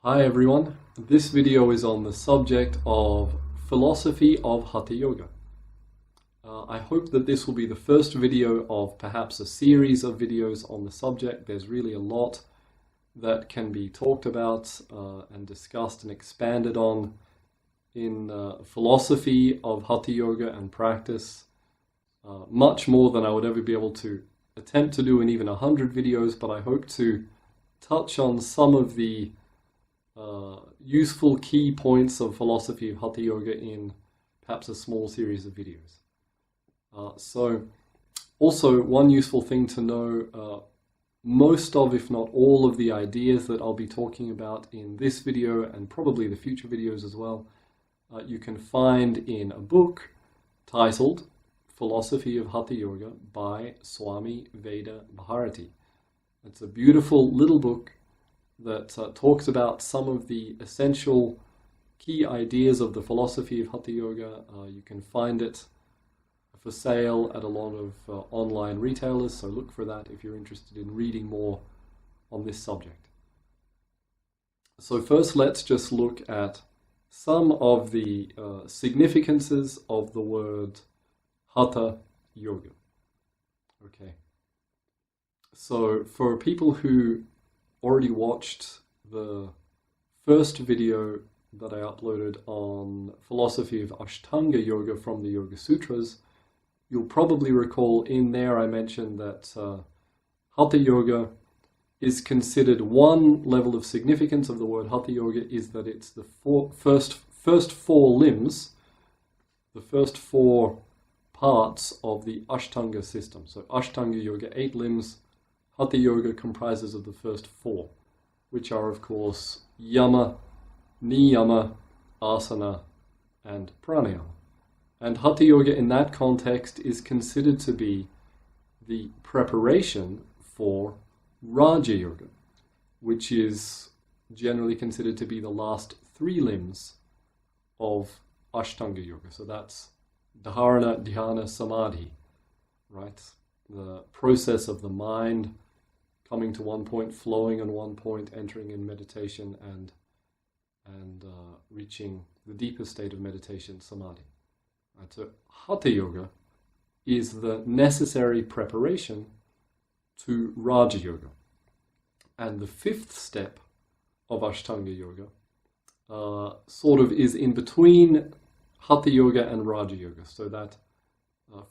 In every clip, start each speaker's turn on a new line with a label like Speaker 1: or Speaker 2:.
Speaker 1: Hi everyone, this video is on the subject of philosophy of Hatha Yoga. I hope that this will be the first video of perhaps a series of videos on the subject. There's really a lot that can be talked about and discussed and expanded on in philosophy of Hatha Yoga and practice. Much more than I would ever be able to attempt to do in even 100 videos, but I hope to touch on some of the useful key points of philosophy of Hatha Yoga in perhaps a small series of videos. So also one useful thing to know, most of, if not all of the ideas that I'll be talking about in this video and probably the future videos as well, you can find in a book titled Philosophy of Hatha Yoga by Swami Veda Bharati. It's a beautiful little book that talks about some of the essential key ideas of the philosophy of Hatha Yoga. You can find it for sale at a lot of online retailers, so look for that if you're interested in reading more on this subject. So first let's just look at some of the significances of the word Hatha Yoga. Okay. So for people who already watched the first video that I uploaded on philosophy of Ashtanga Yoga from the Yoga Sutras, you'll probably recall in there I mentioned that Hatha Yoga is considered, one level of significance of the word Hatha Yoga is that it's the first four limbs, the first four parts of the Ashtanga system. So Ashtanga Yoga, 8 limbs. Hatha Yoga comprises of the first 4, which are of course Yama, Niyama, Asana, and Pranayama. And Hatha Yoga in that context is considered to be the preparation for Raja Yoga, which is generally considered to be the last 3 limbs of Ashtanga Yoga. So that's Dharana, Dhyana, Samadhi, right? The process of the mind coming to one point, flowing on one point, entering in meditation, and reaching the deepest state of meditation, samadhi. Right, so Hatha Yoga is the necessary preparation to Raja Yoga. And the 5th step of Ashtanga Yoga sort of is in between Hatha Yoga and Raja Yoga. So that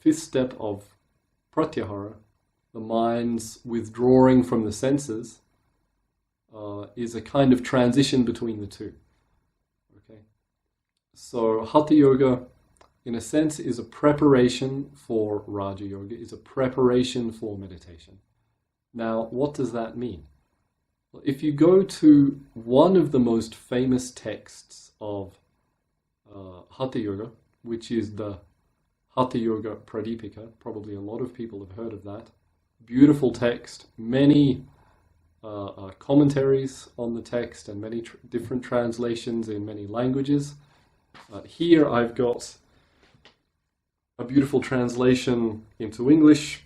Speaker 1: 5th step of Pratyahara, the mind's withdrawing from the senses, is a kind of transition between the two. Okay, so Hatha Yoga, in a sense, is a preparation for Raja Yoga, is a preparation for meditation. Now, what does that mean? Well, if you go to one of the most famous texts of Hatha Yoga, which is the Hatha Yoga Pradipika, probably a lot of people have heard of that. Beautiful text, many commentaries on the text and many different translations in many languages. Here I've got a beautiful translation into English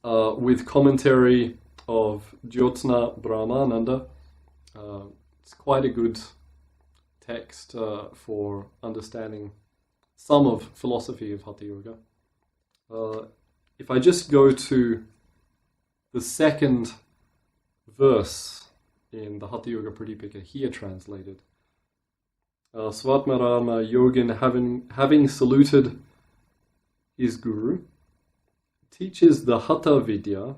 Speaker 1: with commentary of Jyotsna Brahmananda. It's quite a good text for understanding some of philosophy of Hatha Yoga. If I just go to the 2nd verse in the Hatha Yoga Pradipika, here translated, Svatmarama Yogin, having saluted his guru, teaches the Hatha Vidya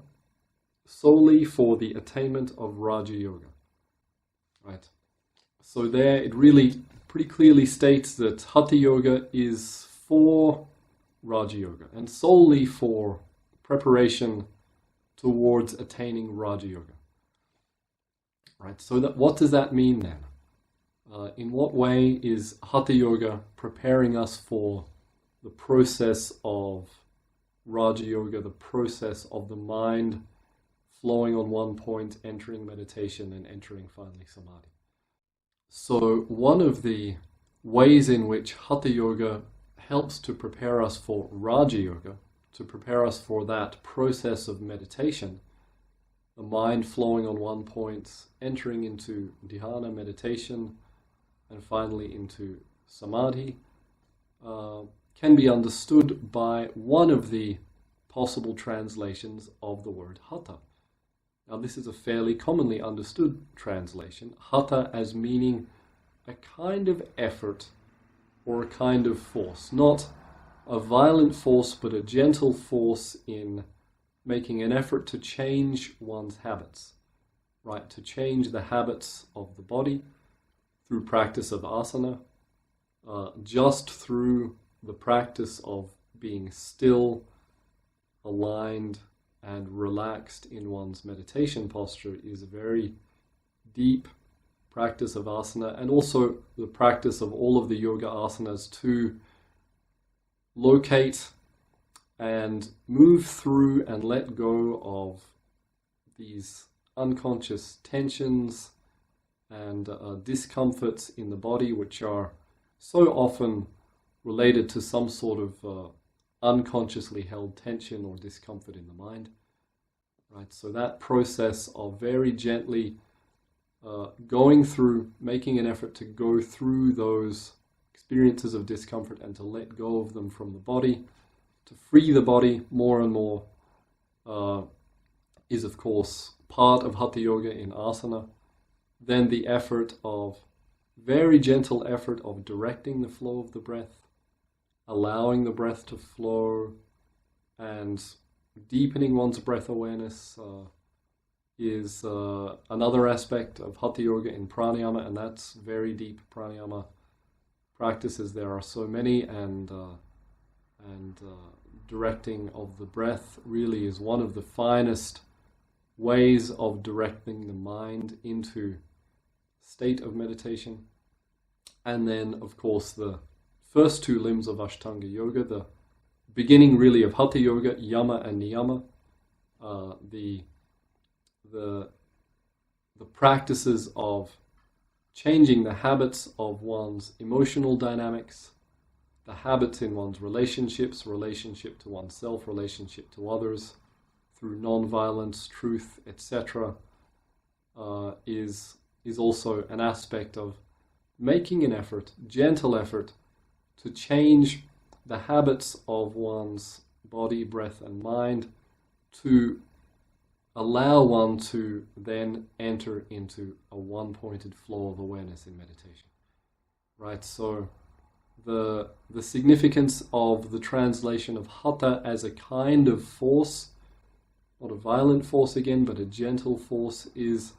Speaker 1: solely for the attainment of Raja Yoga. Right. So there it really pretty clearly states that Hatha Yoga is for Raja Yoga and solely for preparation towards attaining Raja Yoga. Right. So what does that mean then? In what way is Hatha Yoga preparing us for the process of Raja Yoga, the process of the mind flowing on one point, entering meditation, and entering finally samadhi? So one of the ways in which Hatha Yoga helps to prepare us for Raja Yoga, to prepare us for that process of meditation, the mind flowing on one point, entering into dhyana, meditation, and finally into samadhi, can be understood by one of the possible translations of the word hatha. Now this is a fairly commonly understood translation, hatha as meaning a kind of effort or a kind of force, not a violent force but a gentle force in making an effort to change one's habits, right? To change the habits of the body through practice of asana, just through the practice of being still, aligned, and relaxed in one's meditation posture is a very deep practice of asana, and also the practice of all of the yoga asanas to locate and move through and let go of these unconscious tensions and discomforts in the body, which are so often related to some sort of unconsciously held tension or discomfort in the mind. Right, so that process of very gently going through, making an effort to go through those experiences of discomfort and to let go of them from the body, to free the body more and more, is of course part of Hatha Yoga in asana. Then the effort of, very gentle effort of directing the flow of the breath, allowing the breath to flow, and deepening one's breath awareness is another aspect of Hatha Yoga in pranayama, and that's very deep pranayama practices. There are so many, and directing of the breath really is one of the finest ways of directing the mind into state of meditation. And then, of course, the first two limbs of Ashtanga Yoga, the beginning really of Hatha Yoga, yama and niyama, the practices of changing the habits of one's emotional dynamics, the habits in one's relationships, relationship to oneself, relationship to others, through non-violence, truth, etc., is also an aspect of making an effort, gentle effort, to change the habits of one's body, breath, and mind, to allow one to then enter into a one-pointed flow of awareness in meditation. Right, so the significance of the translation of hatha as a kind of force, not a violent force again, but a gentle force, is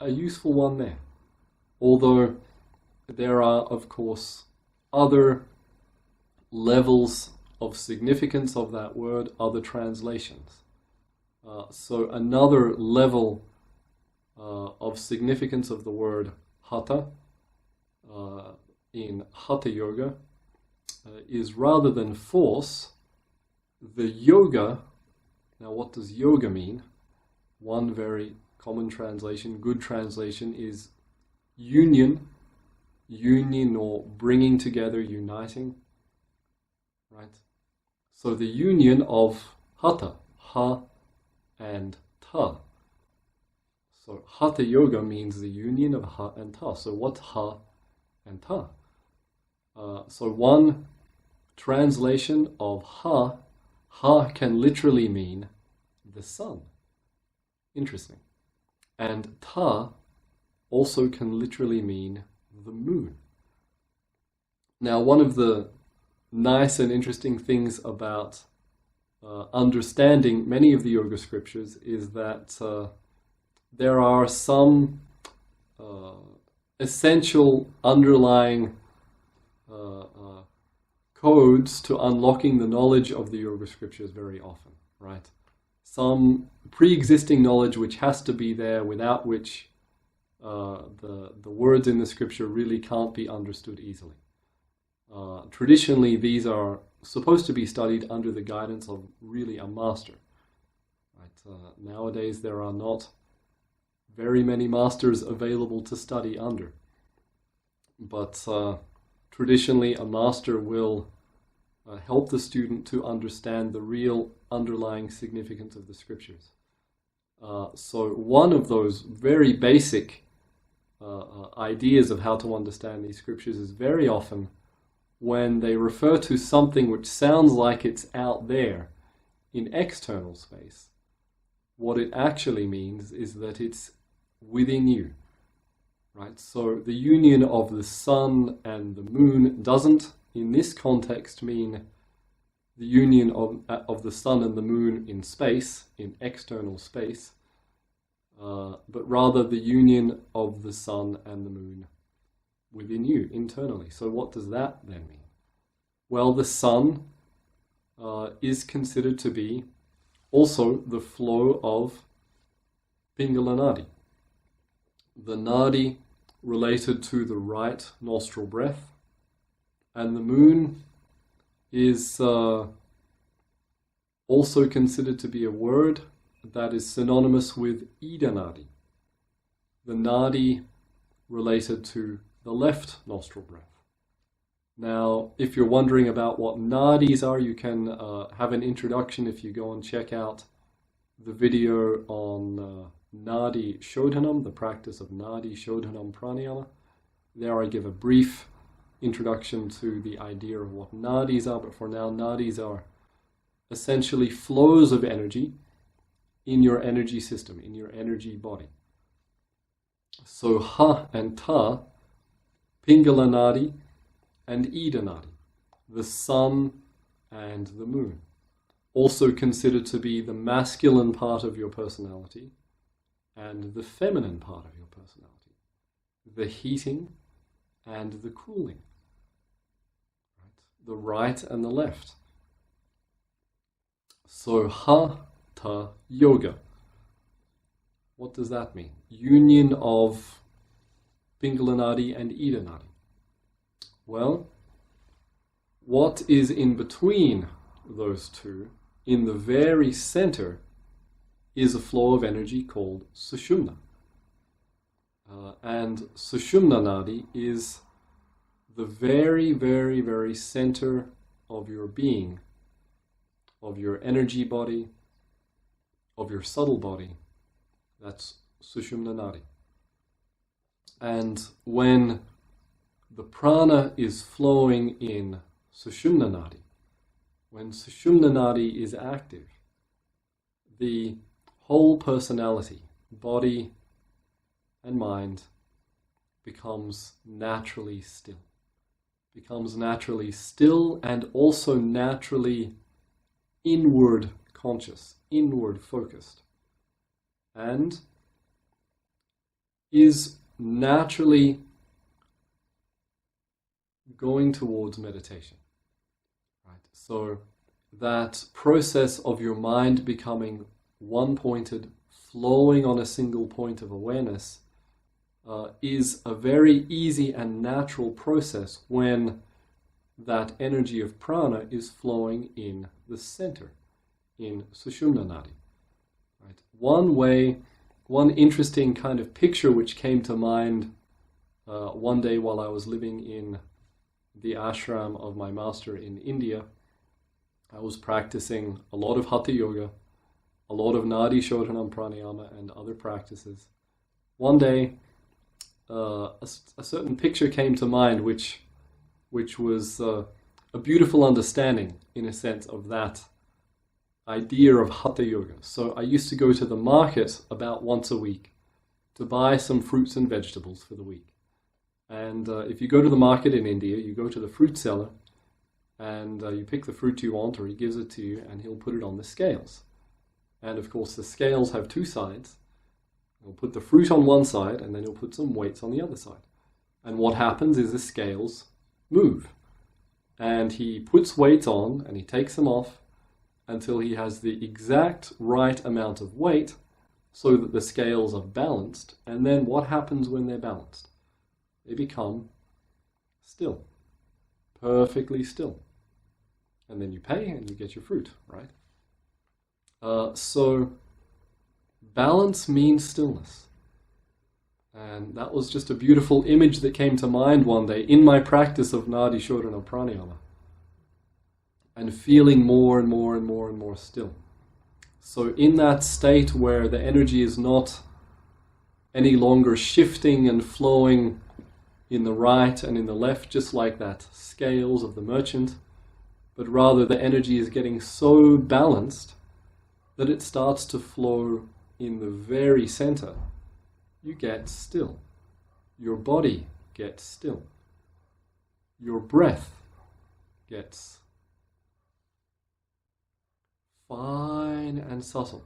Speaker 1: a useful one there. Although there are, of course, other levels of significance of that word, other translations. So another level of significance of the word hatha in Hatha Yoga is, rather than force, the yoga. Now, what does yoga mean? One very common translation, good translation, is union or bringing together, uniting. Right? So the union of hatha, ha and ta. So Hatha Yoga means the union of ha and ta. So what's ha and ta? So one translation of ha can literally mean the sun. Interesting. And ta also can literally mean the moon. Now, one of the nice and interesting things about understanding many of the yoga scriptures is that there are some essential underlying codes to unlocking the knowledge of the yoga scriptures very often, right? Some pre-existing knowledge which has to be there, without which the words in the scripture really can't be understood easily. Traditionally, these are supposed to be studied under the guidance of really a master. Right? Nowadays, there are not very many masters available to study under. But traditionally, a master will help the student to understand the real underlying significance of the scriptures. So one of those very basic ideas of how to understand these scriptures is very often when they refer to something which sounds like it's out there in external space, what it actually means is that it's within you, right? So the union of the sun and the moon doesn't, in this context, mean the union of the sun and the moon in space, in external space, but rather the union of the sun and the moon within you, internally. So what does that then mean? Well, the sun is considered to be also the flow of Pingala Nadi, the nadi related to the right nostril breath, and the moon is also considered to be a word that is synonymous with Ida Nadi, the nadi related to the left nostril breath. Now, if you're wondering about what nadis are, you can have an introduction if you go and check out the video on Nadi Shodhanam, the practice of Nadi Shodhanam Pranayama. There I give a brief introduction to the idea of what nadis are, but for now, nadis are essentially flows of energy in your energy system, in your energy body. So Ha and Ta, Pingala Nadi and Ida Nadi, the sun and the moon, also considered to be the masculine part of your personality and the feminine part of your personality, the heating and the cooling, right? The right and the left. So Hatha Yoga, what does that mean? Union of Pingala Nadi and Ida Nadi. Well, what is in between those two, in the very center, is a flow of energy called Sushumna. And Sushumna Nadi is the very, very, very center of your being, of your energy body, of your subtle body. That's Sushumna Nadi. And when the prana is flowing in Sushumna Nadi, when Sushumna Nadi is active, the whole personality, body and mind, becomes naturally still. Becomes naturally still and also naturally inward conscious, inward focused, and is naturally going towards meditation. Right? So that process of your mind becoming one-pointed, flowing on a single point of awareness, is a very easy and natural process when that energy of prana is flowing in the center, in Sushumna Nadi. Right? One interesting kind of picture which came to mind one day while I was living in the ashram of my master in India. I was practicing a lot of Hatha Yoga, a lot of Nadi Shodhanam Pranayama and other practices. One day, a certain picture came to mind which was a beautiful understanding, in a sense, of that idea of Hatha Yoga. So I used to go to the market about once a week to buy some fruits and vegetables for the week. And if you go to the market in India, you go to the fruit seller and you pick the fruit you want, or he gives it to you and he'll put it on the scales. And of course the scales have two sides. He'll put the fruit on one side and then he'll put some weights on the other side. And what happens is the scales move. And he puts weights on and he takes them off until he has the exact right amount of weight so that the scales are balanced. And then what happens when they're balanced? They become still, perfectly still. And then you pay and you get your fruit, right? So balance means stillness. And that was just a beautiful image that came to mind one day in my practice of Nadi Shodhana Pranayama. And feeling more and more and more and more still. So in that state where the energy is not any longer shifting and flowing in the right and in the left, just like that scales of the merchant, but rather the energy is getting so balanced that it starts to flow in the very center, you get still. Your body gets still. Your breath gets fine and subtle.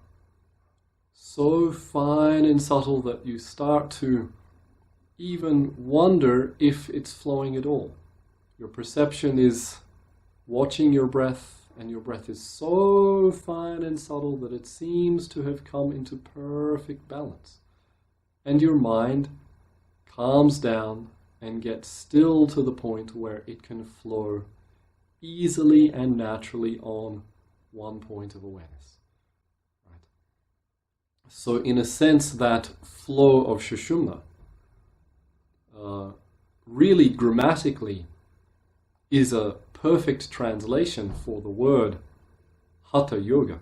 Speaker 1: So fine and subtle that you start to even wonder if it's flowing at all. Your perception is watching your breath, and your breath is so fine and subtle that it seems to have come into perfect balance. And your mind calms down and gets still to the point where it can flow easily and naturally on one point of awareness. Right? So in a sense, that flow of Sushumna really grammatically is a perfect translation for the word Hatha Yoga,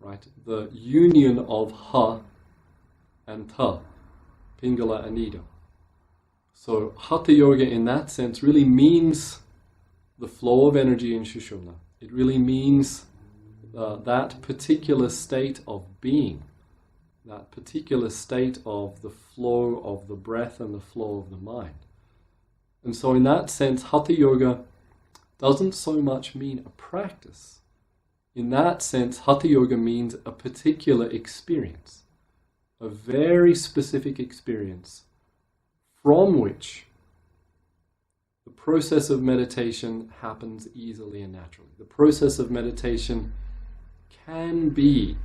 Speaker 1: right? The union of Ha and Ta, Pingala and Ida. So Hatha Yoga in that sense really means the flow of energy in Sushumna. It really means that particular state of being, that particular state of the flow of the breath and the flow of the mind. And so in that sense, Hatha Yoga doesn't so much mean a practice. In that sense, Hatha Yoga means a particular experience, a very specific experience from which the process of meditation happens easily and naturally. The process of meditation can be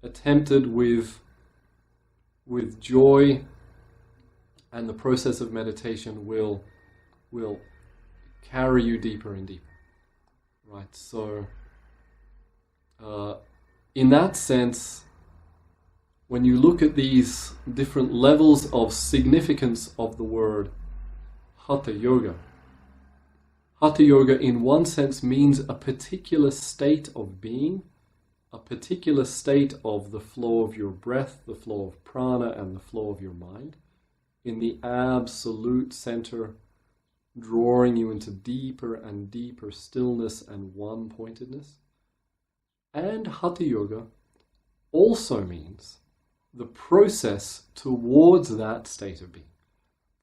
Speaker 1: attempted with joy, and the process of meditation will carry you deeper and deeper. Right, so in that sense, when you look at these different levels of significance of the word Hatha Yoga, Hatha Yoga in one sense means a particular state of being, a particular state of the flow of your breath, the flow of prana, and the flow of your mind, in the absolute center, drawing you into deeper and deeper stillness and one-pointedness. And Hatha Yoga also means the process towards that state of being,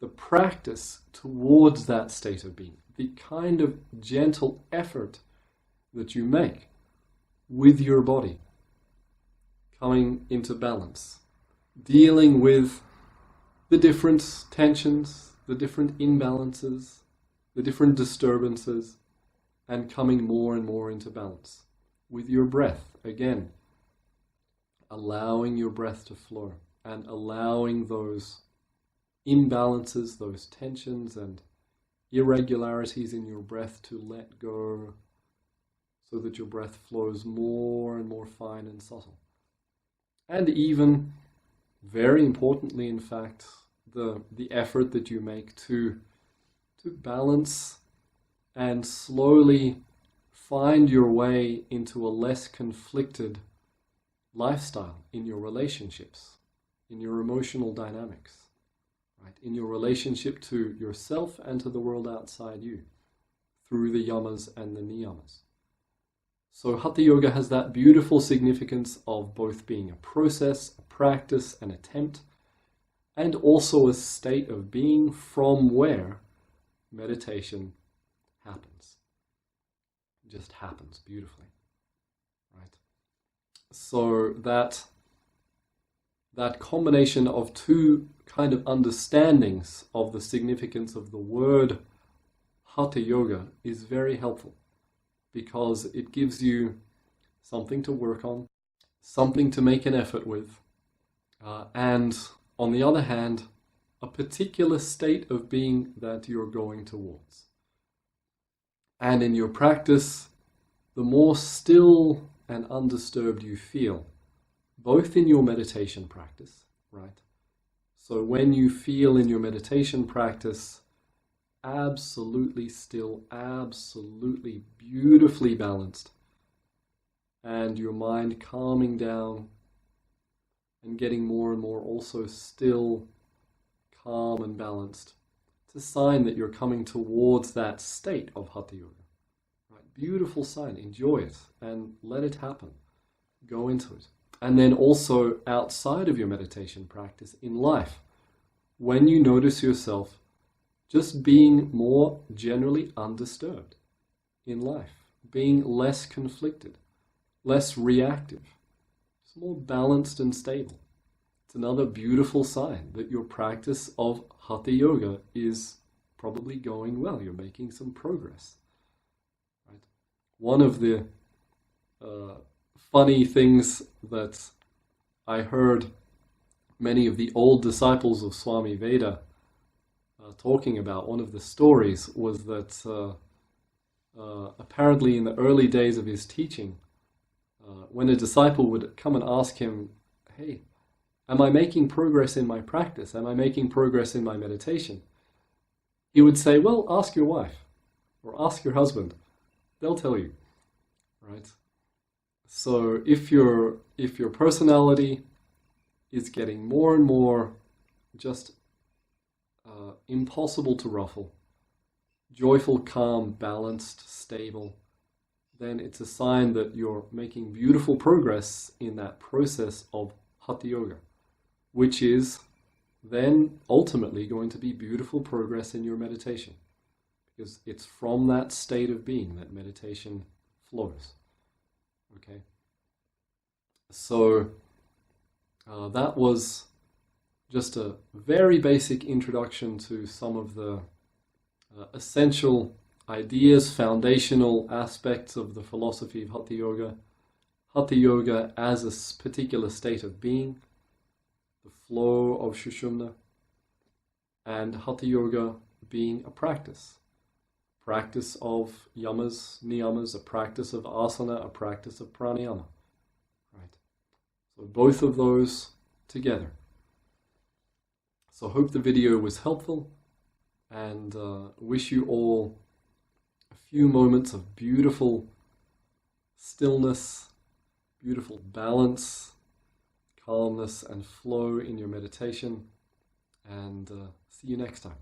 Speaker 1: the practice towards that state of being, the kind of gentle effort that you make with your body, coming into balance, dealing with the different tensions, the different imbalances, the different disturbances, and coming more and more into balance with your breath. Again, allowing your breath to flow and allowing those imbalances, those tensions and irregularities in your breath to let go, so that your breath flows more and more fine and subtle. And even, very importantly in fact, the effort that you make to balance and slowly find your way into a less conflicted lifestyle in your relationships, in your emotional dynamics, right? In your relationship to yourself and to the world outside you, through the yamas and the niyamas. So Hatha Yoga has that beautiful significance of both being a process, a practice, an attempt, and also a state of being from where meditation happens. It just happens beautifully, right? So that combination of two kind of understandings of the significance of the word Hatha Yoga is very helpful, because it gives you something to work on, something to make an effort with, and on the other hand, a particular state of being that you're going towards. And in your practice, the more still and undisturbed you feel, both in your meditation practice, right? So when you feel in your meditation practice absolutely still, absolutely beautifully balanced, and your mind calming down and getting more and more also still, calm and balanced. It's a sign that you're coming towards that state of Hatha Yoga. Right? Beautiful sign. Enjoy it and let it happen. Go into it. And then also outside of your meditation practice in life, when you notice yourself just being more generally undisturbed in life, being less conflicted, less reactive, just more balanced and stable. It's another beautiful sign that your practice of Hatha Yoga is probably going well. You're making some progress. Right? One of the funny things that I heard many of the old disciples of Swami Veda talking about, one of the stories was that apparently in the early days of his teaching, when a disciple would come and ask him, hey, am I making progress in my practice? Am I making progress in my meditation? He would say, well, ask your wife or ask your husband. They'll tell you, right? So if your personality is getting more and more just impossible to ruffle, joyful, calm, balanced, stable, then it's a sign that you're making beautiful progress in that process of Hatha Yoga, which is then ultimately going to be beautiful progress in your meditation, because it's from that state of being that meditation flows. Okay, so that was just a very basic introduction to some of the essential ideas, foundational aspects of the philosophy of Hatha Yoga. Hatha Yoga as a particular state of being, the flow of Sushumna, and Hatha Yoga being a practice of yamas, niyamas, a practice of asana, a practice of pranayama. Right? So both of those together. So I hope the video was helpful, and wish you all a few moments of beautiful stillness, beautiful balance, calmness and flow in your meditation, and see you next time.